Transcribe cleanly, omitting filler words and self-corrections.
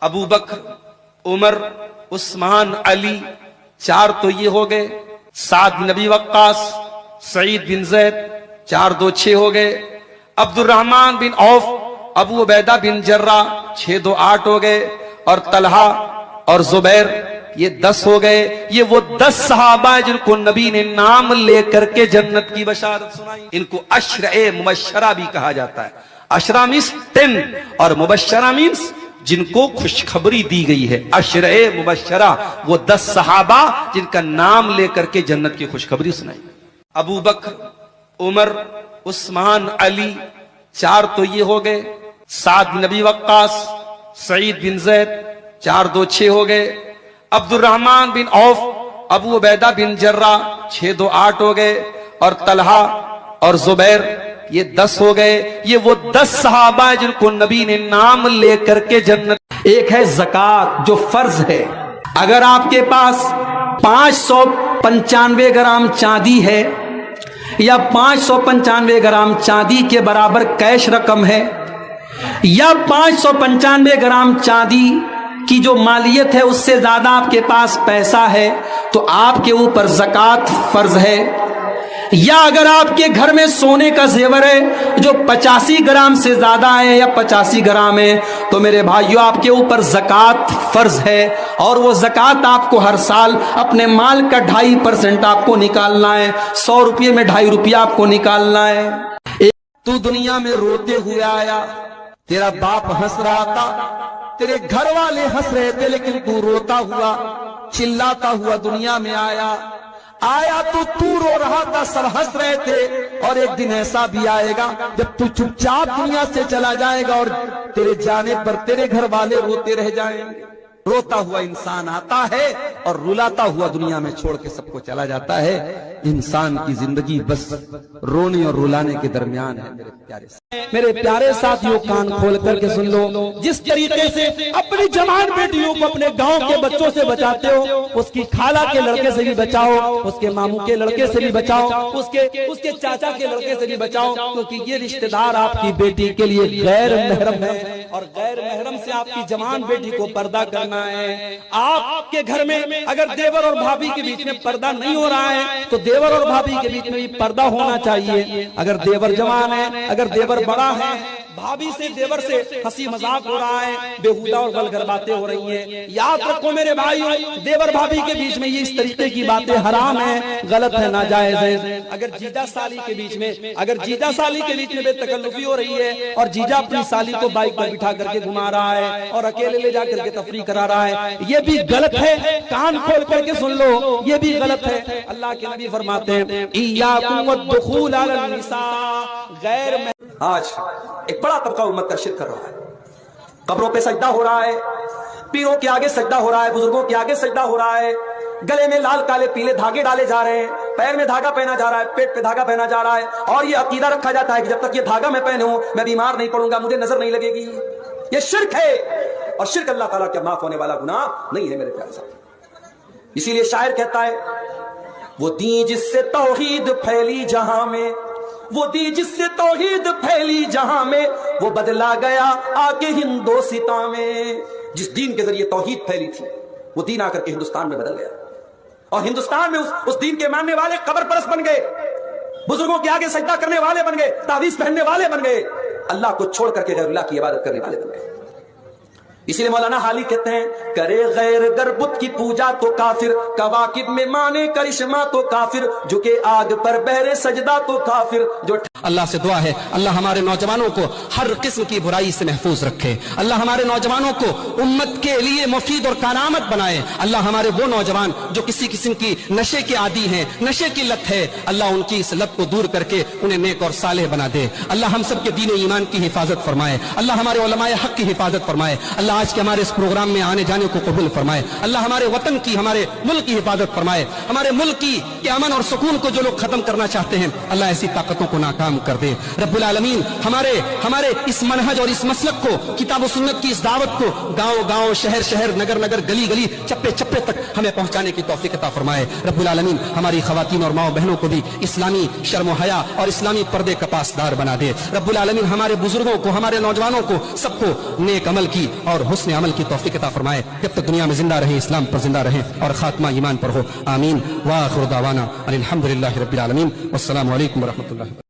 ابو بکر، عمر، عثمان، علی، 4 تو یہ ہو گئے. سعد بن نبی وقاص، سعید بن زید، 4 2 6 ہو گئے. عبد الرحمن بن عوف، ابو عبیدہ بن جرہ، 6 2 8 ہو گئے. اور طلحہ اور زبیر، یہ 10 ہو گئے. یہ وہ 10 صحابہ جن کو نبی نے نام لے کر کے جنت کی بشارت سنائی. ان کو عشرہ مبشرہ بھی کہا جاتا ہے. عشرہ مینس 10 اور مبشرہ مینس جن کو خوشخبری دی گئی ہے. عشرہ مبشرہ وہ 10 صحابہ جن کا نام لے کر کے جنت کی خوشخبری سنائی. ابو بکر، عمر، عثمان، علی، 4 تو یہ ہو گئے. سعد بن نبی وقاص، سعید بن زید، 4 2 6 ہو گئے. عبد الرحمن بن عوف، ابو عبیدہ بن جرہ، 6 2 8 ہو گئے. اور طلحہ اور زبیر، یہ 10 ہو گئے. یہ وہ 10 صحابہ جن کو نبی نے نام لے کر کے جنت. ایک ہے زکوٰۃ جو فرض ہے. اگر آپ کے پاس 595 گرام چاندی ہے یا 595 گرام چاندی کے برابر کیش رقم ہے یا 595 گرام چاندی کی جو مالیت ہے اس سے زیادہ آپ کے پاس پیسہ ہے تو آپ کے اوپر زکوٰۃ فرض ہے. یا اگر آپ کے گھر میں سونے کا زیور ہے جو 85 گرام سے زیادہ ہے یا 85 گرام ہے تو میرے بھائیو آپ کے اوپر زکوٰۃ فرض ہے. اور وہ زکوٰۃ آپ کو ہر سال اپنے مال کا 2.5% آپ کو نکالنا ہے. 100 روپے میں 2.5 روپیہ آپ کو نکالنا ہے. تو دنیا میں روتے ہوئے آیا، تیرا باپ ہنس رہا تھا، تیرے گھر والے ہنس رہے تھے، لیکن تو روتا ہوا چلاتا ہوا دنیا میں آیا تو رو رہا تھا، سب ہنس رہے تھے. اور ایک دن ایسا بھی آئے گا جب تو چپ چاپ دنیا سے چلا جائے گا اور تیرے جانے پر تیرے گھر والے روتے رہ جائیں گے. روتا ہوا انسان آتا ہے اور رلاتا ہوا دنیا میں چھوڑ کے سب کو چلا جاتا ہے. انسان کی زندگی بس رونے اور رلانے کے درمیان ہے. میرے پیارے ساتھیوں، کان کھول کر کے سن لو، جس طریقے سے اپنی جوان بیٹیوں کو اپنے گاؤں کے بچوں سے بچاتے ہو، اس کی خالہ کے لڑکے سے بھی بچاؤ، اس کے ماموں کے لڑکے سے بھی بچاؤ، اس کے چاچا کے لڑکے سے بھی بچاؤ، کیونکہ یہ رشتہ دار آپ کی بیٹی کے لیے غیر محرم ہے اور غیر محرم سے آپ کی جوان بیٹی کو پردہ کرنا ہے. آپ کے گھر میں اگر دیور اور بھابھی کے بیچ میں پردہ نہیں ہو رہا ہے تو دیور اور بھابھی کے بیچ میں بھی پردہ ہونا چاہیے. اگر دیور جوان ہے، اگر دیور بڑا ہے، بھابھی سے دیور سے ہنسی مذاق ہو رہا ہے، بیہودہ اور غلط باتیں ہو رہی ہیں، یاد رکھو میرے بھائیو، دیور بھابھی کے بیچ میں یہ اس طریقے کی باتیں حرام ہیں، غلط ہے، ناجائز ہے. اگر جیجا سالی کے بیچ میں بے تکلفی ہو رہی ہے اور جیجا اپنی سالی کو بائک پر بٹھا کر کے گھما رہا ہے اور اکیلے لے جا کر کے تفریح کرا رہا ہے، یہ بھی غلط ہے. کان کھول کر کے سن لو، یہ بھی غلط ہے. اللہ کے نبی فرماتے ہیں ایاکم والدخول علی النساء غیر. آج ایک بڑا طبقہ امت کا شرک کر رہا ہے. قبروں پہ سجدہ ہو رہا ہے، پیروں کے آگے سجدہ ہو رہا ہے، بزرگوں کے آگے سجدہ ہو رہا ہے، گلے میں لال کالے پیلے دھاگے ڈالے جا رہے ہیں، پیر میں دھاگا پہنا جا رہا ہے، پیٹ پہ دھاگا پہنا جا رہا ہے، اور یہ عقیدہ رکھا جاتا ہے کہ جب تک یہ دھاگا میں پہنے ہوں میں بیمار نہیں پڑوں گا، مجھے نظر نہیں لگے گی. یہ شرک ہے اور شرک اللہ تعالیٰ کا معاف ہونے والا گناہ نہیں ہے میرے پیارے ساتھ. اسی لیے شاعر کہتا ہے وہ دین جس سے توحید پھیلی جہاں میں، وہ دی جس سے توحید پھیلی جہاں میں، وہ بدلا گیا آ کے ہندوستان میں. جس دین کے ذریعے توحید پھیلی تھی وہ دین آ کر کے ہندوستان میں بدل گیا اور ہندوستان میں اس دین کے ماننے والے قبر پرست بن گئے، بزرگوں کے آگے سجدہ کرنے والے بن گئے، تعویذ پہننے والے بن گئے، اللہ کو چھوڑ کر کے غیر اللہ کی عبادت کرنے والے بن گئے. اسی لیے مولانا حالی کہتے ہیں کرے غیر گر بت کی پوجا تو کافر، کواکب میں مانے کرشمہ تو کافر، جھکے آگ پر بہرے سجدہ تو کافر. جو اللہ سے دعا ہے اللہ ہمارے نوجوانوں کو ہر قسم کی برائی سے محفوظ رکھے، اللہ ہمارے نوجوانوں کو امت کے لیے مفید اور کارآمد بنائے. اللہ ہمارے وہ نوجوان جو کسی قسم کی نشے کے عادی ہیں، نشے کی لت ہے، اللہ ان کی اس لت کو دور کر کے انہیں نیک اور صالح بنا دے. اللہ ہم سب کے دین و ایمان کی حفاظت فرمائے، اللہ ہمارے علماء حق کی حفاظت فرمائے، اللہ آج کے ہمارے اس پروگرام میں آنے جانے کو قبول فرمائے، اللہ ہمارے وطن کی، ہمارے ملک کی حفاظت فرمائے، ہمارے ملک کی امن اور سکون کو جو لوگ ختم کرنا چاہتے ہیں اللہ ایسی طاقتوں کو ناکام فراہم کر دے. رب العالمین ہمارے اس منہج اور اس مسلک کو, کتاب و سنت کی اس دعوت کو گاؤں گاؤں, شہر شہر, نگر نگر, گلی گلی, چپے چپے تک ہمیں پہنچانے کی توفیق عطا فرمائے. رب العالمین ہماری خواتین اور ماؤں بہنوں کو بھی اسلامی شرم و حیا اور اسلامی پردے کا پاسدار بنا دے. رب العالمین ہمارے بزرگوں کو, ہمارے نوجوانوں کو, سب کو نیک عمل کی اور حسن عمل کی توفیق عطا فرمائے. جب تک دنیا میں زندہ رہیں اسلام پر زندہ رہیں اور خاتمہ ایمان پر ہو. آمین. وآخر دعوانا الحمدللہ رب العالمین. والسلام علیکم ورحمۃ اللہ.